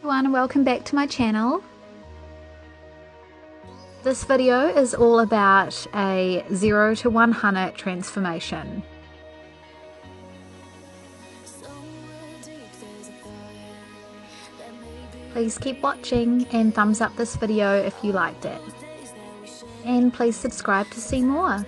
everyone and welcome back to my channel. This video is all about a 0 to 100 transformation. Please keep watching and thumbs up this video if you liked it. And please subscribe to see more.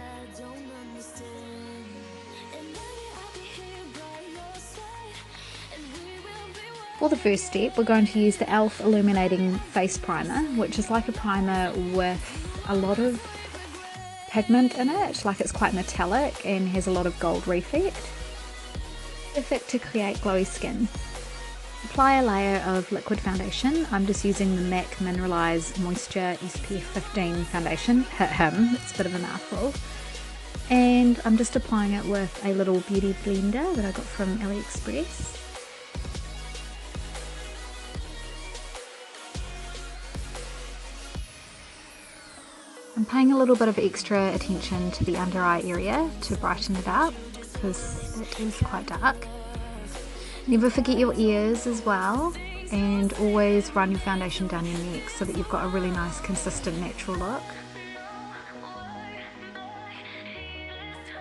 For the first step, we're going to use the E.L.F. Illuminating Face Primer, which is like a primer with a lot of pigment in it, like it's quite metallic and has a lot of gold reflect. Perfect to create glowy skin. Apply a layer of liquid foundation. I'm just using the MAC Mineralize Moisture SPF 15 foundation. It's a bit of a mouthful. And I'm just applying it with a little beauty blender that I got from Aliexpress. I'm paying a little bit of extra attention to the under eye area to brighten it up because it is quite dark. Never forget your ears as well, and always run your foundation down your neck so that you've got a really nice consistent natural look.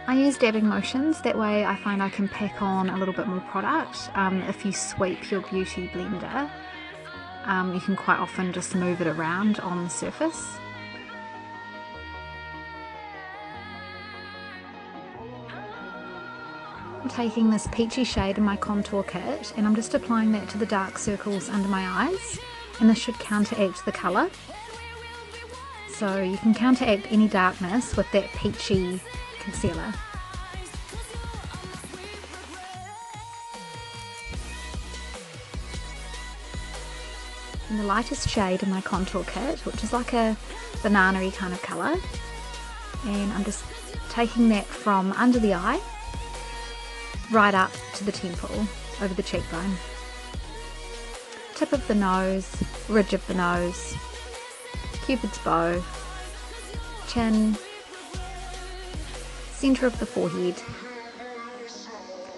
I use dabbing motions, that way I find I can pack on a little bit more product. If you sweep your beauty blender, you can quite often just move it around on the surface. I'm taking this peachy shade in my contour kit and I'm just applying that to the dark circles under my eyes, and this should counteract the colour. So you can counteract any darkness with that peachy concealer. And the lightest shade in my contour kit, which is like a banana-y kind of colour, and I'm just taking that from under the eye right up to the temple, over the cheekbone, tip of the nose, ridge of the nose, cupid's bow, chin, centre of the forehead,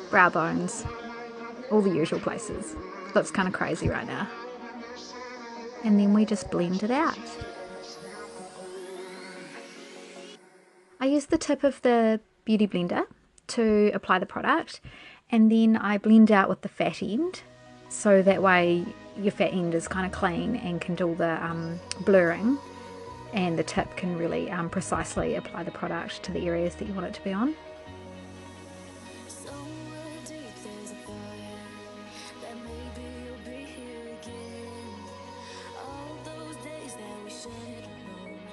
brow bones, all the usual places. Looks kind of crazy right now. And then we just blend it out. I use the tip of the beauty blender to apply the product, and then I blend out with the fat end, so that way your fat end is kind of clean and can do all the blurring, and the tip can really precisely apply the product to the areas that you want it to be on.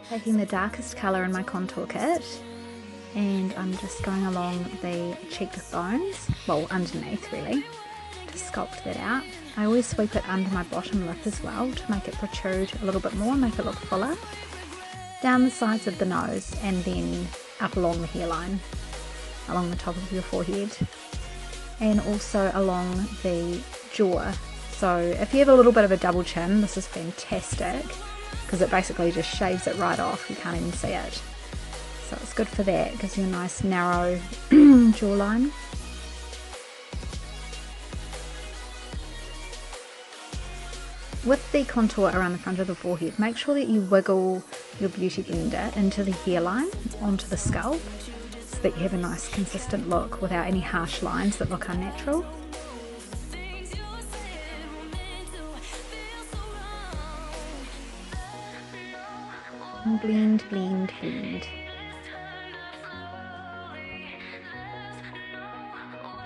Taking the darkest colour in my contour kit, and I'm just going along the cheekbones, well underneath really, to sculpt that out. I always sweep it under my bottom lip as well to make it protrude a little bit more, make it look fuller. Down the sides of the nose and then up along the hairline, along the top of your forehead, and also along the jaw. So if you have a little bit of a double chin, this is fantastic because it basically just shaves it right off, you can't even see it. So it's good for that, it gives you a nice narrow jawline. With the contour around the front of the forehead, make sure that you wiggle your beauty blender into the hairline, onto the scalp, so that you have a nice consistent look without any harsh lines that look unnatural. And blend, blend, blend.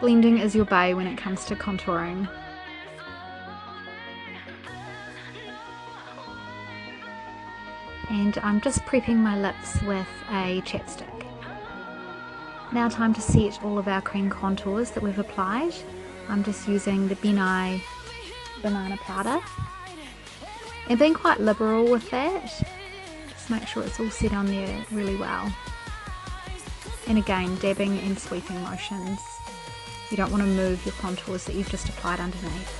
Blending is your bae when it comes to contouring. And I'm just prepping my lips with a chapstick. Now time to set all of our cream contours that we've applied. I'm just using the Nye Banana Powder and being quite liberal with that. Just make sure it's all set on there really well. And again, dabbing and sweeping motions. You don't want to move your contours that you've just applied underneath.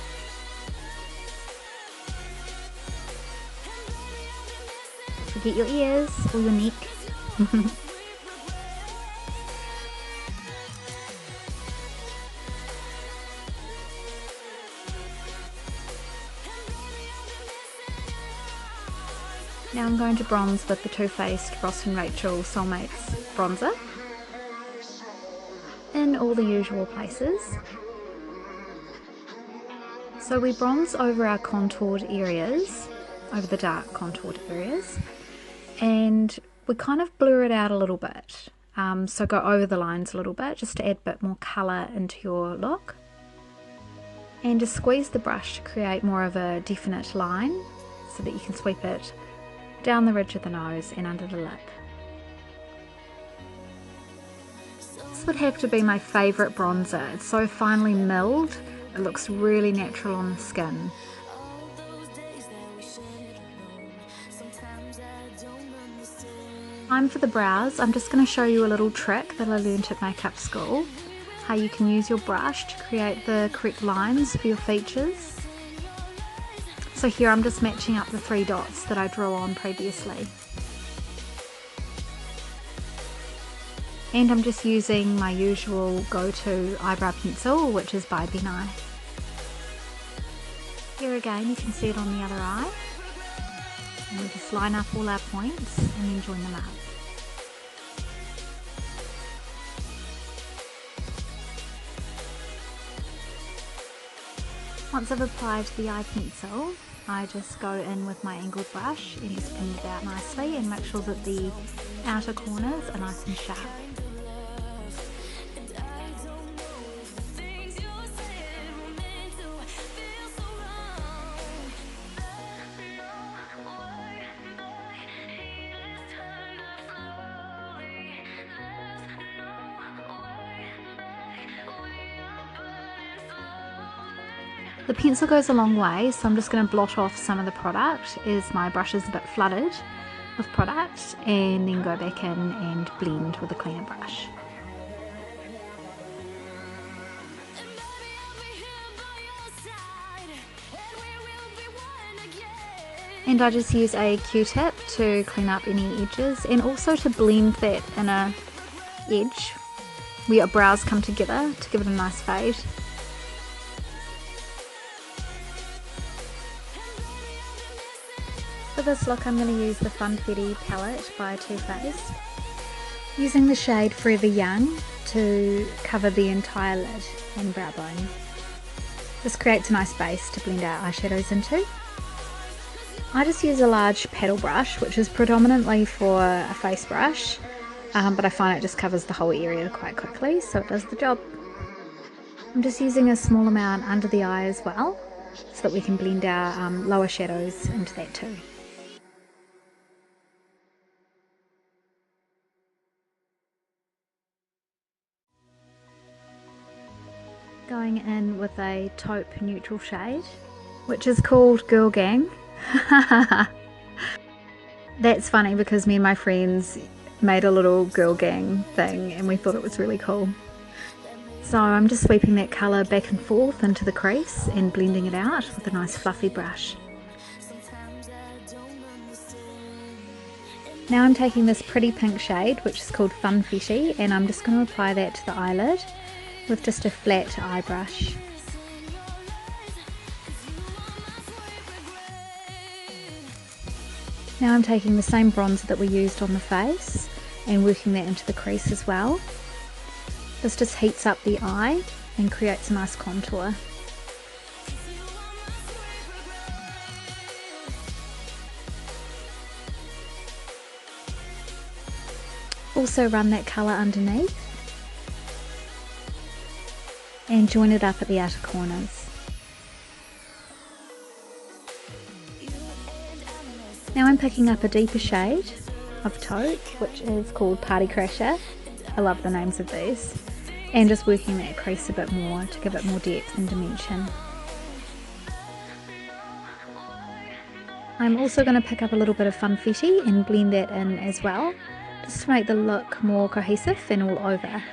Forget your ears or your neck. Now I'm going to bronze with the Too Faced Frost & Rachel Soulmates bronzer in all the usual places. So we bronze over our contoured areas, over the dark contoured areas, and we kind of blur it out a little bit. So go over the lines a little bit just to add a bit more colour into your look. And just squeeze the brush to create more of a definite line so that you can sweep it down the ridge of the nose and under the lip. This would have to be my favourite bronzer. It's so finely milled, it looks really natural on the skin. Time for the brows. I'm just going to show you a little trick that I learnt at makeup school. How you can use your brush to create the correct lines for your features. So here I'm just matching up the 3 dots that I drew on previously. And I'm just using my usual go-to eyebrow pencil, which is by Nye. Here again you can see it on the other eye. And we just line up all our points and then join them up. Once I've applied the eye pencil, I just go in with my angled brush and just pin it out nicely and make sure that the outer corners are nice and sharp. The pencil goes a long way, so I'm just going to blot off some of the product as my brush is a bit flooded with product, and then go back in and blend with a cleaner brush. And I just use a Q-tip to clean up any edges and also to blend that inner edge where your brows come together to give it a nice fade. For this look I'm going to use the Funfetti palette by Too Faced, using the shade Forever Young to cover the entire lid and brow bone. This creates a nice base to blend our eyeshadows into. I just use a large paddle brush, which is predominantly for a face brush, but I find it just covers the whole area quite quickly, so it does the job. I'm just using a small amount under the eye as well, so that we can blend our lower shadows into that too. Going in with a taupe neutral shade, which is called Girl Gang. That's funny because me and my friends made a little girl gang thing and we thought it was really cool. So I'm just sweeping that colour back and forth into the crease and blending it out with a nice fluffy brush. Now I'm taking this pretty pink shade, which is called Funfetti, and I'm just going to apply that to the eyelid with just a flat eye brush. Now I'm taking the same bronzer that we used on the face and working that into the crease as well. This just heats up the eye and creates a nice contour. Also run that colour underneath and join it up at the outer corners. Now I'm picking up a deeper shade of taupe, which is called Party Crasher. I love the names of these. And just working that crease a bit more to give it more depth and dimension. I'm also going to pick up a little bit of Funfetti and blend that in as well, just to make the look more cohesive and all over.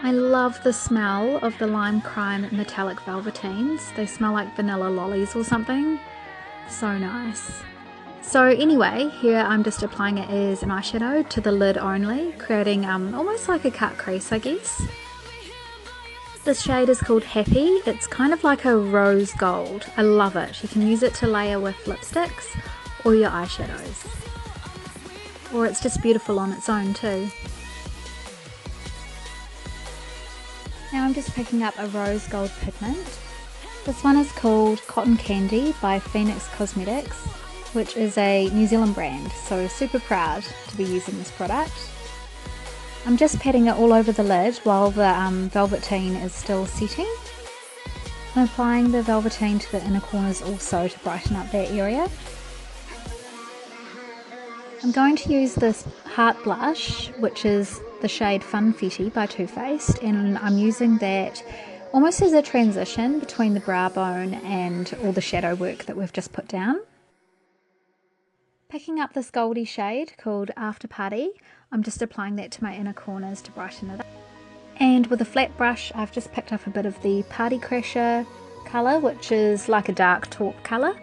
I love the smell of the Lime Crime Metallic Velvetines. They smell like vanilla lollies or something. So nice. So anyway, here I'm just applying it as an eyeshadow to the lid only, creating almost like a cut crease, I guess. This shade is called Happy. It's kind of like a rose gold. I love it. You can use it to layer with lipsticks or your eyeshadows. Or it's just beautiful on its own too. Now I'm just picking up a rose gold pigment. This one is called Cotton Candy by Phoenix Cosmetics, which is a New Zealand brand, so super proud to be using this product. I'm just patting it all over the lid while the Velvetine is still setting. I'm applying the Velvetine to the inner corners also to brighten up that area. I'm going to use this heart blush, which is the shade Funfetti by Too Faced, and I'm using that almost as a transition between the brow bone and all the shadow work that we've just put down. Picking up this goldy shade called After Party, I'm just applying that to my inner corners to brighten it up. And with a flat brush, I've just picked up a bit of the Party Crasher colour, which is like a dark taupe colour,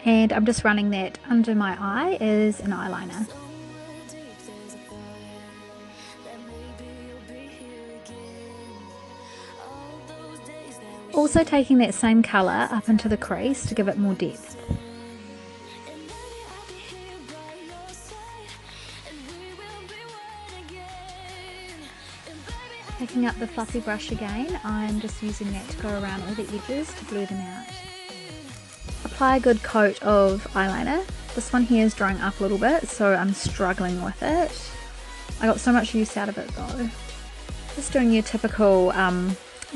and I'm just running that under my eye as an eyeliner. Also taking that same colour up into the crease to give it more depth. Picking up the fluffy brush again, I'm just using that to go around all the edges to blur them out. Apply a good coat of eyeliner. This one here is drying up a little bit, so I'm struggling with it. I got so much use out of it though. Just doing your typical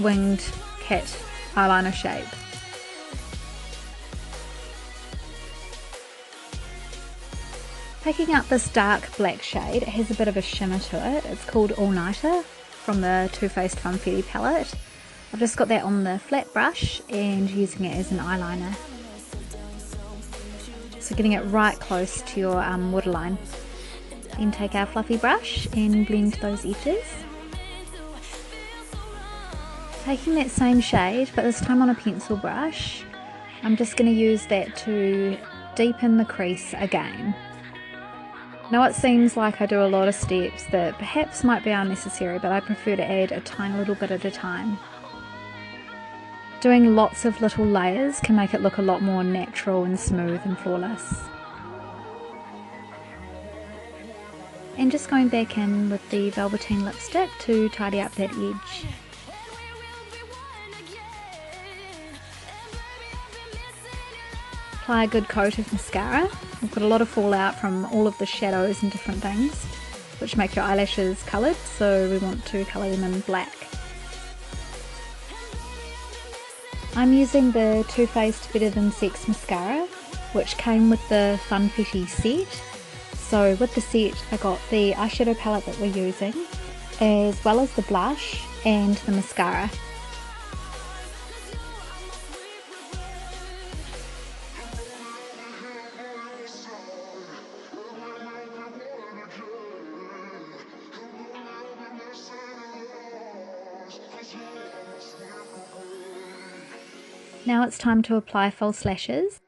winged cat eyeliner shape. Picking up this dark black shade, it has a bit of a shimmer to it. It's called All Nighter from the Too Faced Funfetti palette. I've just got that on the flat brush and using it as an eyeliner. So getting it right close to your waterline. Then take our fluffy brush and blend those edges. Taking that same shade, but this time on a pencil brush, I'm just going to use that to deepen the crease again. Now it seems like I do a lot of steps that perhaps might be unnecessary, but I prefer to add a tiny little bit at a time. Doing lots of little layers can make it look a lot more natural and smooth and flawless. And just going back in with the Velvetine lipstick to tidy up that edge. Apply a good coat of mascara. We've got a lot of fallout from all of the shadows and different things, which make your eyelashes coloured, so we want to colour them in black. I'm using the Too Faced Better Than Sex Mascara, which came with the Funfetti set. So with the set I got the eyeshadow palette that we're using, as well as the blush and the mascara. Now it's time to apply false lashes.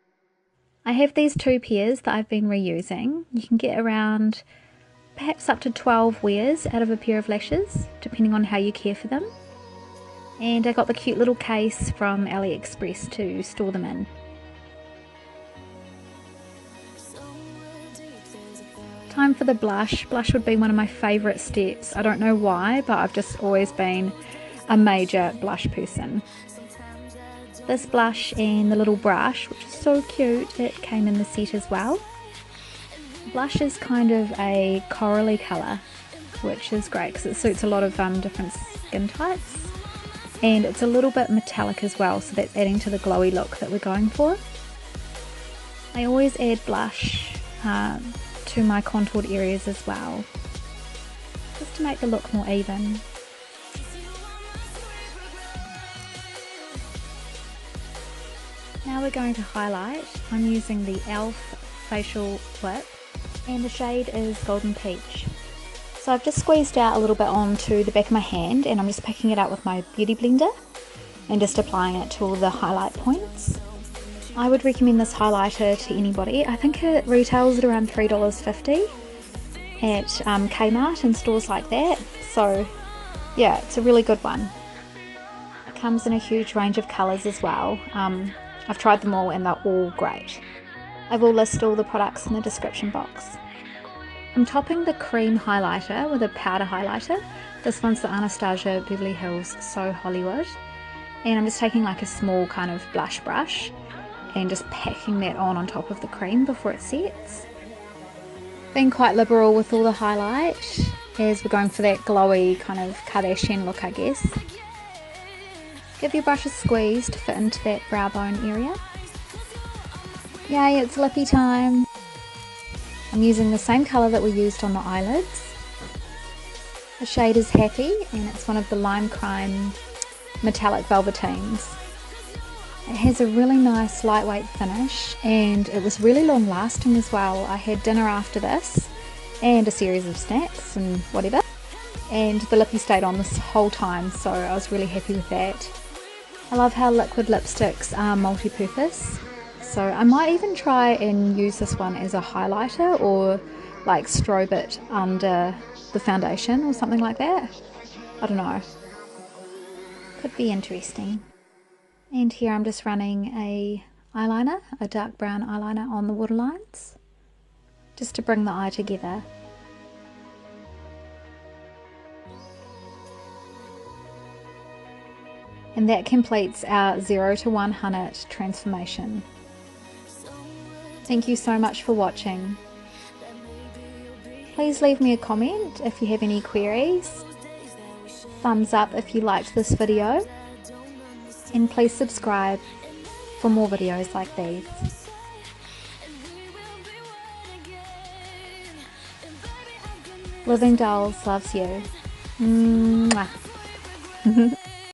I have these two pairs that I've been reusing. You can get around perhaps up to 12 wears out of a pair of lashes, depending on how you care for them. And I got the cute little case from Aliexpress to store them in. Time for the blush. Blush would be one of my favourite steps. I don't know why, but I've just always been a major blush person. This blush and the little brush, which is so cute, it came in the set as well. Blush is kind of a corally colour, which is great because it suits a lot of different skin types, and it's a little bit metallic as well, so that's adding to the glowy look that we're going for. I always add blush to my contoured areas as well, just to make the look more even. Now we're going to highlight. I'm using the E.L.F facial whip and the shade is Golden Peach. So I've just squeezed out a little bit onto the back of my hand and I'm just picking it up with my beauty blender and just applying it to all the highlight points. I would recommend this highlighter to anybody. I think it retails at around $3.50 at Kmart and stores like that. So yeah, it's a really good one. It comes in a huge range of colours as well. I've tried them all and they're all great. I will list all the products in the description box. I'm topping the cream highlighter with a powder highlighter. This one's the Anastasia Beverly Hills So Hollywood. And I'm just taking like a small kind of blush brush and just packing that on top of the cream before it sets. Being quite liberal with all the highlight as we're going for that glowy kind of Kardashian look, I guess. Give your brush a squeeze to fit into that brow bone area. Yay, it's lippy time! I'm using the same colour that we used on the eyelids. The shade is Happy and it's one of the Lime Crime Metallic Velvetines. It has a really nice lightweight finish and it was really long lasting as well. I had dinner after this and a series of snacks and whatever, and the lippy stayed on this whole time, so I was really happy with that. I love how liquid lipsticks are multi-purpose, so I might even try and use this one as a highlighter or like strobe it under the foundation or something like that. I don't know. Could be interesting. And here I'm just running a eyeliner, a dark brown eyeliner on the waterlines, just to bring the eye together. And that completes our 0 to 100 transformation. Thank you so much for watching. Please leave me a comment if you have any queries. Thumbs up if you liked this video. And please subscribe for more videos like these. Living Dolls loves you. Mwah.